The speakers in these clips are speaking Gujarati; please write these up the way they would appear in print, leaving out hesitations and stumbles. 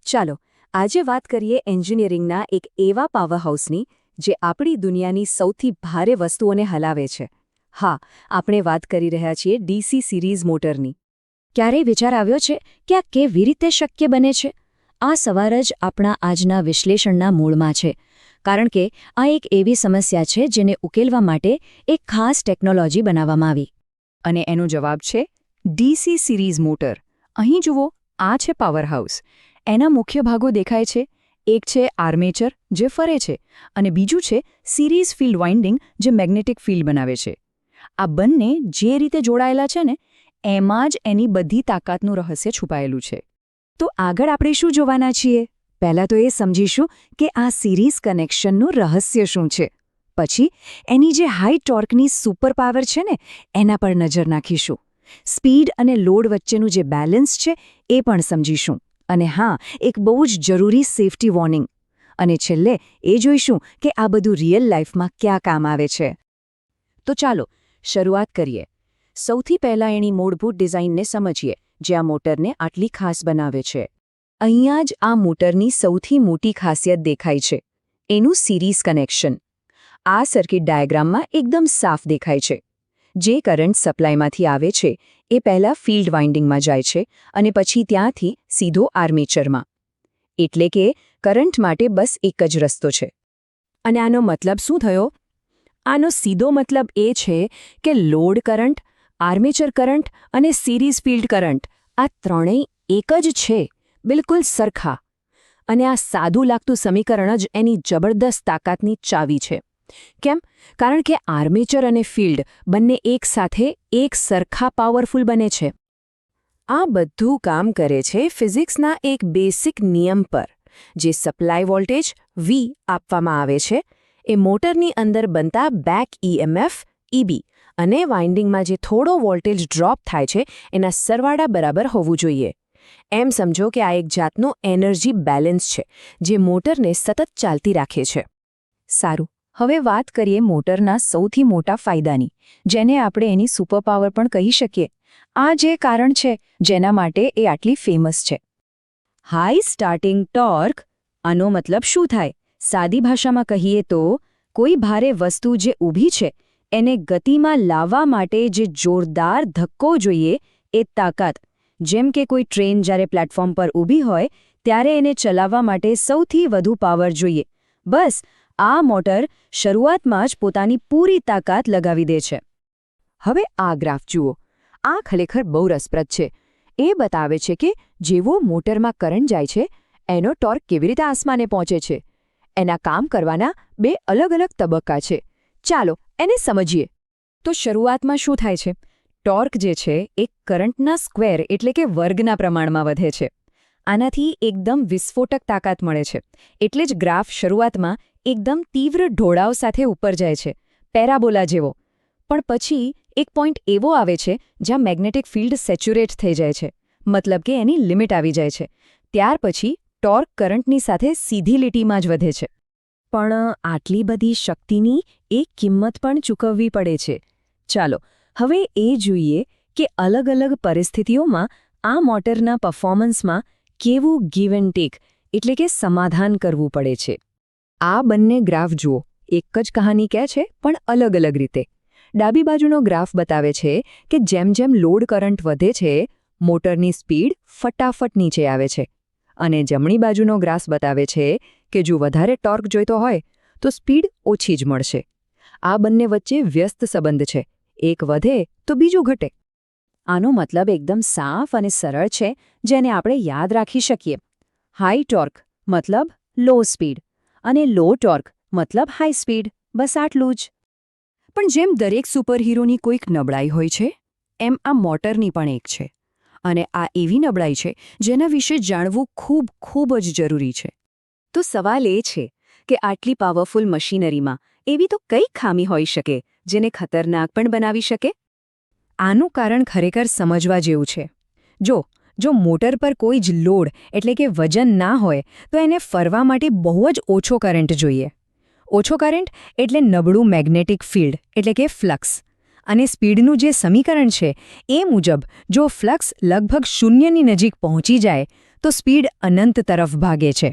ચાલો આજે વાત કરીએ એન્જિનિયરિંગના એક એવા પાવરહાઉસની જે આપણી દુનિયાની સૌથી ભારે વસ્તુઓને હલાવે છે. હા, આપણે વાત કરી રહ્યા છીએ ડીસી સિરીઝ મોટરની. ક્યારેય વિચાર આવ્યો છે કે આ કેવી રીતે શક્ય બને છે? આ સવાલ જ આપણા આજના વિશ્લેષણના મૂળમાં છે, કારણ કે આ એક એવી સમસ્યા છે જેને ઉકેલવા માટે એક ખાસ ટેકનોલોજી બનાવવામાં આવી. અને એનો જવાબ છે ડીસી સિરીઝ મોટર. અહીં જુઓ, આ છે પાવરહાઉસ. એના મુખ્ય ભાગો દેખાય છે. એક છે આર્મેચર, જે ફરે છે, અને બીજું છે સિરીઝ ફિલ્ડ વાઇન્ડિંગ, જે મેગ્નેટિક ફિલ્ડ બનાવે છે. આ બંને જે રીતે જોડાયેલા છે ને, એમાં જ એની બધી તાકાતનું રહસ્ય છુપાયેલું છે. તો આગળ આપણે શું જોવાના છીએ? પહેલાં તો એ સમજીશું કે આ સિરીઝ કનેક્શનનું રહસ્ય શું છે. પછી એની જે હાઈ ટોર્કની સુપર પાવર છે ને, એના પર નજર નાખીશું. સ્પીડ અને લોડ વચ્ચેનું જે બેલેન્સ છે એ પણ સમજીશું. અને હા, એક બહુ જ જરૂરી સેફટી વોર્નિંગ. અને છેલ્લે એ જોઈશું કે આ બધું રિયલ લાઈફમાં ક્યાં કામ આવે છે. તો ચાલો શરૂઆત કરીએ. સૌથી પહેલાં એની મૂળભૂત ડિઝાઇનને સમજીએ, જે આ મોટરને આટલી ખાસ બનાવે છે. અહીંયા જ આ મોટરની સૌથી મોટી ખાસિયત દેખાય છે, એનું સિરીઝ કનેક્શન. આ સર્કિટ ડાયાગ્રામમાં એકદમ સાફ દેખાય છે. જે કરંટ સપ્લાયમાંથી આવે છે એ પહેલાં ફિલ્ડ વાઇન્ડિંગમાં જાય છે અને પછી ત્યાંથી સીધો આર્મેચરમાં. એટલે કે કરંટ માટે બસ એક જ રસ્તો છે. અને આનો મતલબ શું થયો? આનો સીધો મતલબ એ છે કે લોડ કરંટ, આર્મેચર કરંટ અને સિરીઝ ફિલ્ડ કરંટ આ ત્રણેય એક જ છે, બિલકુલ સરખા. અને આ સાદું લાગતું સમીકરણ જ એની જબરદસ્ત તાકાતની ચાવી છે. કેમ? કારણ કે આર્મેચર અને ફિલ્ડ બંને એકસાથે એક સરખા પાવરફુલ બને છે. આ બધું કામ કરે છે ફિઝિક્સના એક બેસિક નિયમ પર. જે સપ્લાય વોલ્ટેજ V આપવામાં આવે છે, એ મોટરની અંદર બનતા બેક EMF EB અને વાઇન્ડિંગમાં જે થોડો વોલ્ટેજ ડ્રોપ થાય છે એના સરવાળા બરાબર હોવું જોઈએ. એમ સમજો કે આ એક જાતનો એનર્જી બેલેન્સ છે, જે મોટરને સતત ચાલતી રાખે છે. સારું, હવે વાત કરીએ મોટરના સૌથી મોટા ફાયદાની, જેને આપણે એની સુપરપાવર પણ કહી શકીએ. આ જે કારણ છે જેના માટે એ આટલી ફેમસ છે. High starting torque. આનો મતલબ શું થાય? સાદી ભાષામાં કહીએ તો, કોઈ ભારે વસ્તુ જે ઊભી છે એને ગતિમાં લાવવા માટે જે જોરદાર ધક્કો જોઈએ એ તાકાત. જેમ કે કોઈ ટ્રેન જ્યારે પ્લેટફોર્મ પર ઊભી હોય ત્યારે એને ચલાવવા માટે સૌથી વધુ પાવર જોઈએ. બસ આ મોટર શરૂઆતમાં જ પોતાની પૂરી તાકાત લગાવી દે છે. હવે આ ગ્રાફ જુઓ. આ ખરેખર બહુ રસપ્રદ છે. એ બતાવે છે કે જેવો મોટરમાં કરંટ જાય છે, એનો ટોર્ક કેવી રીતે આસમાને પહોંચે છે. એના કામ કરવાના બે અલગ અલગ તબક્કા છે. ચાલો એને સમજીએ. તો શરૂઆતમાં શું થાય છે? ટોર્ક જે છે એ કરંટના સ્ક્વેર એટલે કે વર્ગના પ્રમાણમાં વધે છે. આનાથી એકદમ વિસ્ફોટક તાકાત મળે છે. એટલે જ ગ્રાફ શરૂઆતમાં એકદમ તીવ્ર ઢોળાવ સાથે ઉપર જાય છે, પેરાબોલા જેવો. પણ પછી એક પોઈન્ટ એવો આવે છે જ્યાં મેગ્નેટિક ફિલ્ડ સેચ્યુરેટ થઈ જાય છે, મતલબ કે એની લિમિટ આવી જાય છે. ત્યાર પછી ટોર્ક કરંટની સાથે સીધી લીટીમાં જ વધે છે. પણ આટલી બધી શક્તિની એક કિંમત પણ ચૂકવવી પડે છે. ચાલો હવે એ જોઈએ કે અલગ અલગ પરિસ્થિતિઓમાં આ મોટરના પરફોર્મન્સમાં કેવું ગીવ એન્ડ ટેક એટલે કે સમાધાન કરવું પડે છે. આ બંને ગ્રાફ જુઓ. એક જ કહાની કહે છે, પણ અલગ અલગ રીતે. ડાબી બાજુનો ગ્રાફ બતાવે છે કે જેમ જેમ લોડ કરંટ વધે છે, મોટરની સ્પીડ ફટાફટ નીચે આવે છે. અને જમણી બાજુનો ગ્રાફ બતાવે છે કે જો વધારે ટોર્ક જોઈતો હોય તો સ્પીડ ઓછી જ મળશે. આ બંને વચ્ચે વ્યસ્ત સંબંધ છે. એક વધે તો બીજું ઘટે. આનો મતલબ એકદમ સાફ અને સરળ છે, જેને આપણે યાદ રાખી શકીએ. હાઈ ટોર્ક મતલબ લો સ્પીડ, અને લો ટોર્ક મતલબ હાઈ સ્પીડ. બસ આટલું જ. પણ જેમ દરેક સુપરહીરોની કોઈક નબળાઈ હોય છે, એમ આ મોટરની પણ એક છે. અને આ એવી નબળાઈ છે જેના વિશે જાણવું ખૂબ ખૂબ જ જરૂરી છે. તો સવાલ એ છે કે આટલી પાવરફુલ મશીનરીમાં એવી તો કઈ ખામી હોઈ શકે જેને ખતરનાક પણ બનાવી શકે? આનું કારણ ખરેખર સમજવા જેવું છે. જો મોટર પર કોઈ જ લોડ એટલે કે વજન ના હોય તો એને ફરવા માટે બહુ જ ઓછો કરંટ જોઈએ. ઓછો કરંટ એટલે નબળું મેગ્નેટિક ફિલ્ડ એટલે કે ફ્લક્સ. અને સ્પીડનું જે સમીકરણ છે એ મુજબ જો ફ્લક્સ લગભગ શૂન્યની નજીક પહોંચી જાય તો સ્પીડ અનંત તરફ ભાગે છે.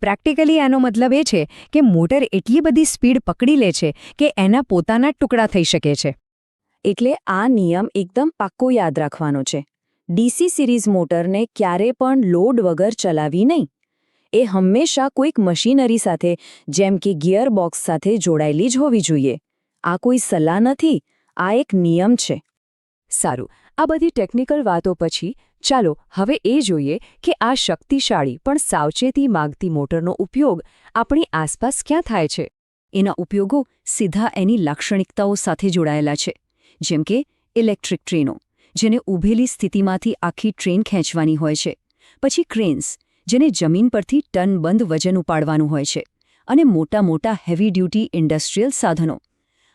પ્રેક્ટિકલી આનો મતલબ એ છે કે મોટર એટલી બધી સ્પીડ પકડી લે છે કે એના પોતાના જ ટુકડા થઈ શકે છે. એટલે આ નિયમ એકદમ પાક્કો યાદ રાખવાનો છે. ડીસી સિરીઝ મોટરને ક્યારે પણ લોડ વગર ચલાવી નહીં. એ હંમેશા કોઈક મશીનરી સાથે જેમ કે ગિયર બોક્સ સાથે જોડાયેલી જ હોવી જોઈએ. આ કોઈ સલાહ નથી, આ એક નિયમ છે. સારું, આ બધી ટેકનિકલ વાતો પછી ચાલો હવે એ જોઈએ કે આ શક્તિશાળી પણ સાવચેતી માગતી મોટરનો ઉપયોગ આપણી આસપાસ ક્યાં થાય છે. એના ઉપયોગો સીધા એની લાક્ષણિકતાઓ સાથે જોડાયેલા છે. જેમ કે ઇલેક્ટ્રિક ટ્રેનો, જેને ઊભેલી સ્થિતિમાંથી આખી ટ્રેન ખેંચવાની હોય છે. પછી ક્રેન્સ, જેને જમીન પરથી ટનબંધ વજન ઉપાડવાનું હોય છે. અને મોટા મોટા હેવી ડ્યુટી ઇન્ડસ્ટ્રીયલ સાધનો.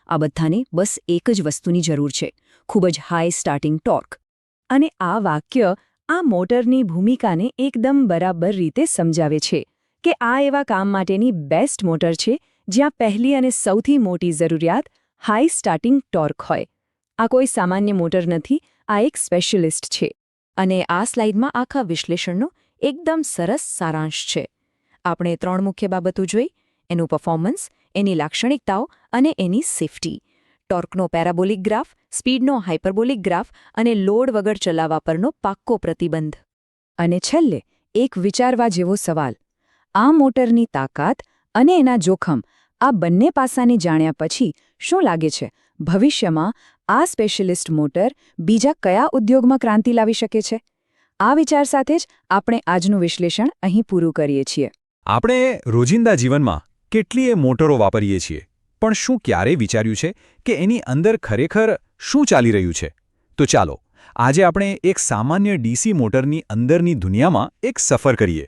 આ બધાને બસ એક જ વસ્તુની જરૂર છે, ખૂબ જ હાઈ સ્ટાર્ટિંગ ટોર્ક. અને આ વાક્ય આ મોટરની ભૂમિકાને એકદમ બરાબર રીતે સમજાવે છે કે આ એવા કામ માટેની બેસ્ટ મોટર છે જ્યાં પહેલી અને સૌથી મોટી જરૂરિયાત હાઈ સ્ટાર્ટિંગ ટોર્ક હોય. આ કોઈ સામાન્ય મોટર નથી, આ એક સ્પેશિયલિસ્ટ છે. અને આ સ્લાઇડમાં આખા વિશ્લેષણનો એકદમ સરસ સારાંશ છે. આપણે 3 મુખ્ય બાબતો જોઈ: એનું પરફોર્મન્સ, એની લાક્ષણિકતાઓ અને એની સેફટી. ટોર્કનો પેરાબોલિક ગ્રાફ, સ્પીડનો હાઇપરબોલિક ગ્રાફ અને લોડ વગર ચલાવવા પરનો પાક્કો પ્રતિબંધ. અને છેલ્લે એક વિચારવા જેવો સવાલ: આ મોટરની તાકાત અને એના જોખમ, આ બંને પાસાને જાણ્યા પછી શું લાગે છે, ભવિષ્યમાં આ સ્પેશિયલિસ્ટ મોટર બીજા કયા ઉદ્યોગમાં ક્રાંતિ લાવી શકે છે? આ વિચાર સાથે જ આપણે આજનું વિશ્લેષણ અહીં પૂરું કરીએ છીએ. આપણે રોજિંદા જીવનમાં કેટલીય મોટરો વાપરીએ છીએ, પણ શું ક્યારેય વિચાર્યું છે કે એની અંદર ખરેખર શું ચાલી રહ્યું છે? તો ચાલો આજે આપણે એક સામાન્ય ડીસી મોટરની અંદરની દુનિયામાં એક સફર કરીએ.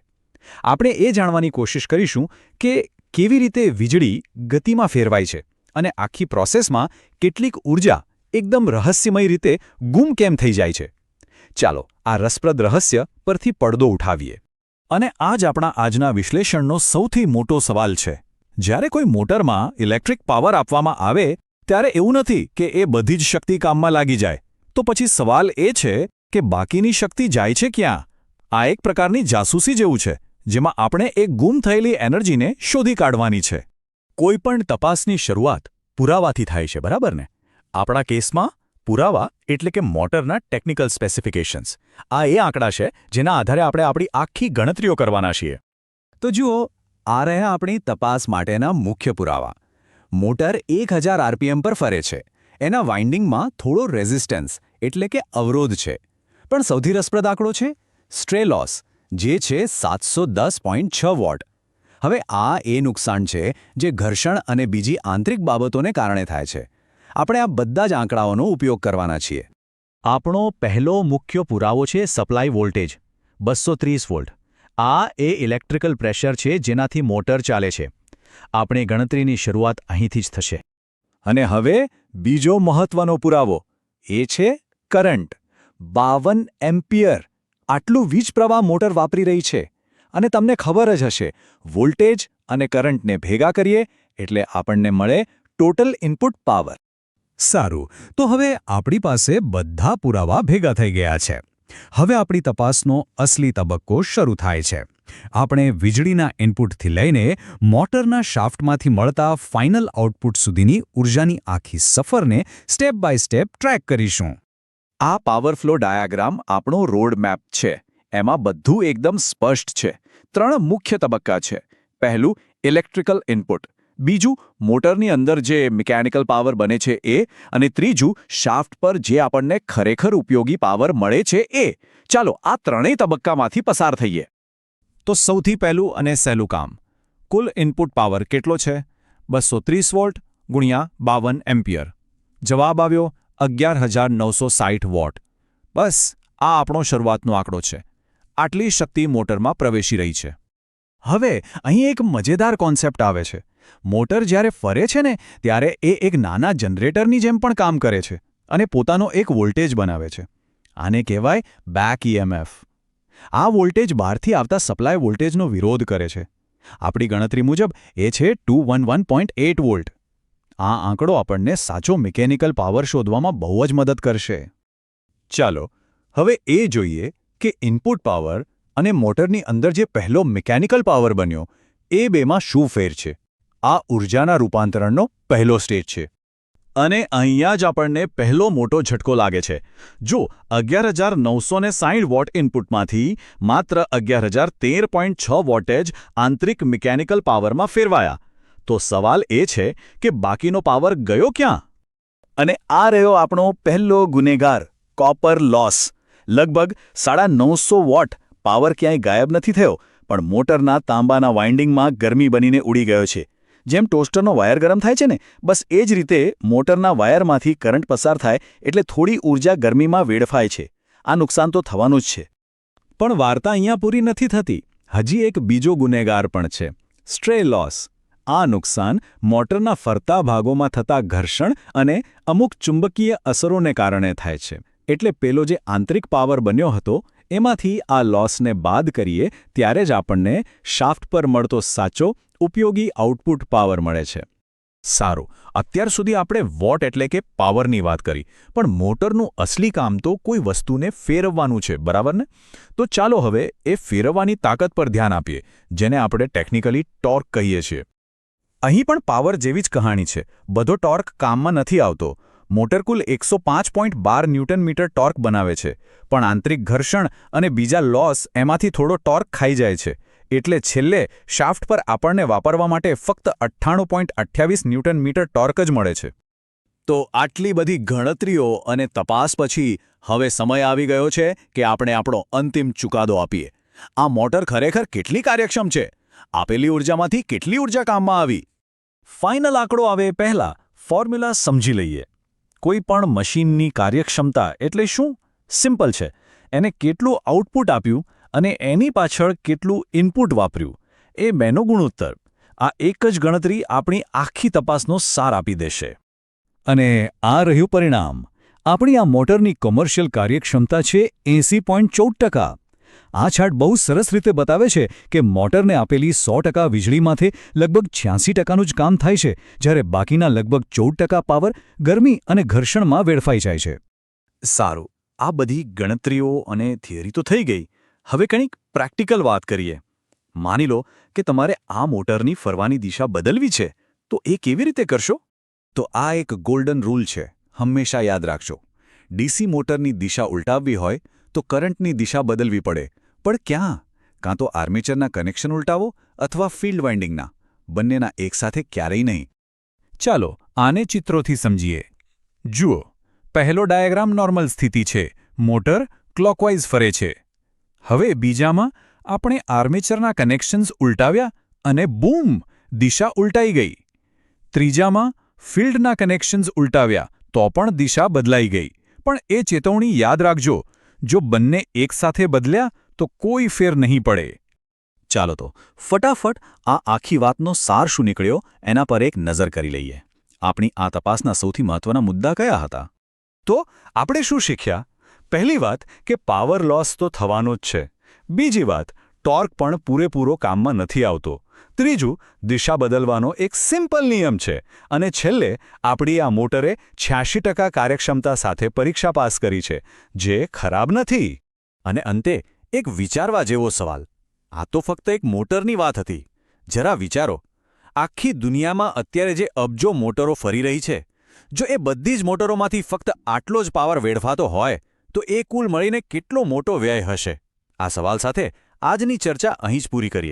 આપણે એ જાણવાની કોશિશ કરીશું કે કેવી રીતે વીજળી ગતિમાં ફેરવાય છે અને આખી પ્રોસેસમાં કેટલીક ઊર્જા એકદમ રહસ્યમય રીતે ગુમ કેમ થઈ જાય છે. ચાલો આ રસપ્રદ રહસ્ય પરથી પડદો ઉઠાવીએ. અને આ જ આપણા આજના વિશ્લેષણનો સૌથી મોટો સવાલ છે. જ્યારે કોઈ મોટરમાં ઇલેક્ટ્રિક પાવર આપવામાં આવે ત્યારે એવું નથી કે એ બધી જ શક્તિ કામમાં લાગી જાય. તો પછી સવાલ એ છે કે બાકીની શક્તિ જાય છે ક્યાં? આ એક પ્રકારની જાસૂસી જેવું છે, જેમાં આપણે એક ગુમ થયેલી એનર્જીને શોધી કાઢવાની છે. કોઈપણ તપાસની શરૂઆત પુરાવાથી થાય છે, બરાબર ને? આપણા કેસમાં પુરાવા એટલે કે મોટરના ટેકનિકલ સ્પેસિફિકેશન્સ. આ એ આંકડા છે જેના આધારે આપણે આપણી આખી ગણતરીઓ કરવાના છીએ. તો જુઓ, આ રહ્યા આપણી તપાસ માટેના મુખ્ય પુરાવા. મોટર 1000 આરપીએમ પર ફરે છે. એના વાઇન્ડિંગમાં થોડો રેઝિસ્ટન્સ એટલે કે અવરોધ છે. પણ સૌથી રસપ્રદ આંકડો છે સ્ટ્રે લોસ, જે છે 710.6 વોટ. હવે આ એ નુકસાન છે જે ઘર્ષણ અને બીજી આંતરિક બાબતોને કારણે થાય છે. આપણે આ બધા જ આંકડાઓનો ઉપયોગ કરવાના છીએ. આપણો પહેલો મુખ્ય પુરાવો છે સપ્લાય વોલ્ટેજ, 230 વોલ્ટ. આ એ ઇલેક્ટ્રિકલ પ્રેશર છે જેનાથી મોટર ચાલે છે. આપણી ગણતરીની શરૂઆત અહીંથી જ થશે. અને હવે બીજો મહત્વનો પુરાવો, એ છે કરંટ. 52 એમ્પિયર આટલું વીજ પ્રવાહ મોટર વાપરી રહી છે. અને તમને ખબર જ હશે, વોલ્ટેજ અને કરંટને ભેગા કરીએ એટલે આપણને મળે ટોટલ ઇનપુટ પાવર. સારું, તો હવે આપણી પાસે બધા પુરાવા ભેગા થઈ ગયા છે. હવે આપણી તપાસનો અસલી તબક્કો શરૂ થાય છે. આપણે વીજળીના ઇનપુટથી લઈને મોટરના શાફ્ટમાંથી મળતા ફાઇનલ આઉટપુટ સુધીની ઊર્જાની આખી સફરને સ્ટેપ બાય સ્ટેપ ટ્રેક કરીશું. આ પાવર ફ્લો ડાયાગ્રામ આપણો રોડ મેપ છે. એમાં બધું એકદમ સ્પષ્ટ છે. 3 મુખ્ય તબક્કા છે. પહેલું ઇલેક્ટ્રિકલ ઇનપુટ, બીજું મોટરની અંદર જે મિકેનિકલ પાવર બને છે એ, અને ત્રીજું શાફ્ટ પર જે આપણને ખરેખર ઉપયોગી પાવર મળે છે એ. ચાલો આ ત્રણેય તબક્કામાંથી પસાર થઈએ. તો સૌથી પહેલું અને સહેલું કામ, કુલ ઇનપુટ પાવર કેટલો છે? 230 વોલ્ટ ગુણ્યા 52 એમ્પિયર. જવાબ આવ્યો 11960 વોટ. બસ આ આપણો શરૂઆતનો આંકડો છે. આટલી શક્તિ મોટરમાં પ્રવેશી રહી છે. હવે અહીં એક મજેદાર કોન્સેપ્ટ આવે છે. મોટર જ્યારે ફરે છે ને ત્યારે એ એક નાના જનરેટરની જેમ પણ કામ કરે છે અને પોતાનો એક વોલ્ટેજ બનાવે છે. આને કહેવાય બેક EMF. આ વોલ્ટેજ બહારથી આવતા સપ્લાય વોલ્ટેજનો વિરોધ કરે છે. આપણી ગણતરી મુજબ એ છે 211.8 વોલ્ટ. આ આંકડો આપણને સાચો મિકેનિકલ પાવર શોધવામાં બહુ જ મદદ કરશે. ચાલો હવે એ જોઈએ કે ઇનપુટ પાવર અને મોટરની અંદર જે પહેલો મિકેનિકલ પાવર બન્યો એ બેમાં શું ફેર છે? આ ઊર્જાના રૂપાંતરણનો પહેલો સ્ટેજ છે. અને અહીંયા જ આપણને પહેલો મોટો ઝટકો લાગે છે. જો 11,960 વોટ ઇનપુટમાંથી માત્ર 11,013.6 વોટેજ આંતરિક મિકેનિકલ પાવરમાં ફેરવાયા, તો સવાલ એ છે કે બાકીનો પાવર ગયો ક્યાં? અને આ રહ્યો આપણો પહેલો ગુનેગાર, કોપર લોસ. લગભગ 950 વોટ પાવર ક્યાંય ગાયબ નથી થયો, પણ મોટરના તાંબાના વાઇન્ડિંગમાં ગરમી બનીને ઉડી ગયો છે. જેમ ટોસ્ટરનો વાયર ગરમ થાય છે ને, બસ એ જ રીતે મોટરના વાયરમાંથી કરંટ પસાર થાય એટલે થોડી ઊર્જા ગરમીમાં વેડફાય છે. આ નુકસાન તો થવાનું જ છે. પણ વાર્તા અહીંયા પૂરી નથી થતી. હજી એક બીજો ગુનેગાર પણ છે, સ્ટ્રે લોસ. આ નુકસાન મોટરના ફરતા ભાગોમાં થતા ઘર્ષણ અને અમુક ચુંબકીય અસરોને કારણે થાય છે. એટલે પેલો જે આંતરિક પાવર બન્યો હતો એમાંથી આ લોસને બાદ કરીએ ત્યારે જ આપણને શાફ્ટ પર મળતો સાચો ઉપયોગી આઉટપુટ પાવર મળે છે. સારું, અત્યાર સુધી આપણે વોટ એટલે કે પાવરની વાત કરી, પણ મોટરનું અસલી કામ તો કોઈ વસ્તુને ફેરવવાનું છે, બરાબર ને? તો ચાલો હવે એ ફેરવવાની તાકાત પર ધ્યાન આપીએ, જેને આપણે ટેકનિકલી ટોર્ક કહીએ છીએ. અહીં પણ પાવર જેવી જ કહાણી છે. બધો ટોર્ક કામમાં નથી આવતો. મોટર કુલ 105.12 ન્યૂટન મીટર ટોર્ક બનાવે છે, પણ આંતરિક ઘર્ષણ અને બીજા લોસ એમાંથી થોડો ટોર્ક ખાઈ જાય છે. એટલે છેલ્લે શાફ્ટ પર આપણને વાપરવા માટે ફક્ત 98.28 ન્યૂટન મીટર ટોર્ક જ મળે છે. તો આટલી બધી ગણતરીઓ અને તપાસ પછી હવે સમય આવી ગયો છે કે આપણે આપણો અંતિમ ચુકાદો આપીએ. આ મોટર ખરેખર કેટલી કાર્યક્ષમ છે? આપેલી ઊર્જામાંથી કેટલી ઊર્જા કામમાં આવી? ફાઇનલ આંકડો આવે પહેલાં ફોર્મ્યુલા સમજી લઈએ. કોઈ પણ મશીનની કાર્યક્ષમતા એટલે શું? સિમ્પલ છે. એને કેટલું આઉટપુટ આપ્યું અને એની પાછળ કેટલું ઇનપુટ વાપર્યું, એ બેનો ગુણોત્તર. આ એક જ ગણતરી આપણી આખી તપાસનો સાર આપી દેશે. અને આ રહ્યું પરિણામ. આપણી આ મોટરની કોમર્શિયલ કાર્યક્ષમતા છે 80.14%. આ ચાર્ટ બહુ સરસ રીતે બતાવે છે કે મોટરને આપેલી 100% વીજળીમાંથી લગભગ 86%નું જ કામ થાય છે, જ્યારે બાકીના લગભગ 14% પાવર ગરમી અને ઘર્ષણમાં વેડફાઈ જાય છે. સારું, આ બધી ગણતરીઓ અને થિયરી તો થઈ ગઈ. હવે કંઈક પ્રેક્ટિકલ વાત કરીએ. માની લો કે તમારે આ મોટરની ફરવાની દિશા બદલવી છે, તો એ કેવી રીતે કરશો? તો આ એક ગોલ્ડન રૂલ છે, હંમેશા યાદ રાખજો. ડીસી મોટરની દિશા ઉલટાવવી હોય તો કરંટની દિશા બદલવી પડે. પણ ક્યાં? કાં તો આર્મેચરના કનેક્શન ઉલટાવો અથવા ફિલ્ડ વાઇન્ડિંગના. બંનેના એકસાથે ક્યારેય નહીં. ચાલો આને ચિત્રોથી સમજીએ. જુઓ, પહેલો ડાયાગ્રામ નોર્મલ સ્થિતિ છે. મોટર ક્લોકવાઇઝ ફરે છે. હવે બીજામાં આપણે આર્મેચરના કનેક્શન્સ ઉલટાવ્યા અને બૂમ, દિશા ઉલટાઈ ગઈ. ત્રીજામાં ફિલ્ડના કનેક્શન્સ ઉલટાવ્યા તો પણ દિશા બદલાઈ ગઈ. પણ એ ચેતવણી યાદ રાખજો, જો બંને એકસાથે બદલ્યા તો કોઈ ફેર નહીં પડે. ચાલો તો ફટાફટ આ આખી વાતનો સાર શું નીકળ્યો એના પર એક નજર કરી લઈએ. આપણી આ તપાસના સૌથી મહત્વના મુદ્દા કયા હતા? તો આપણે શું શીખ્યા? પહેલી વાત કે પાવર લોસ તો થવાનો જ છે. બીજી વાત, ટોર્ક પણ પૂરેપૂરો કામમાં નથી આવતો. ત્રીજું, દિશા બદલવાનો એક સિમ્પલ નિયમ છે. અને છેલ્લે આપણી આ મોટરે 86% કાર્યક્ષમતા સાથે પરીક્ષા પાસ કરી છે, જે ખરાબ નથી. અને અંતે એક વિચારવા જેવો સવાલ. આ તો ફક્ત એક મોટરની વાત હતી. જરા વિચારો, આખી દુનિયામાં અત્યારે જે અબજો મોટરો ફરી રહી છે, જો એ બધી જ મોટરોમાંથી ફક્ત આટલો જ પાવર વેડફાતો હોય તો એ કુલ મળીને કેટલો મોટો વ્યય હશે? આ સવાલ સાથે આજની ચર્ચા અહીં જ પૂરી કરીએ.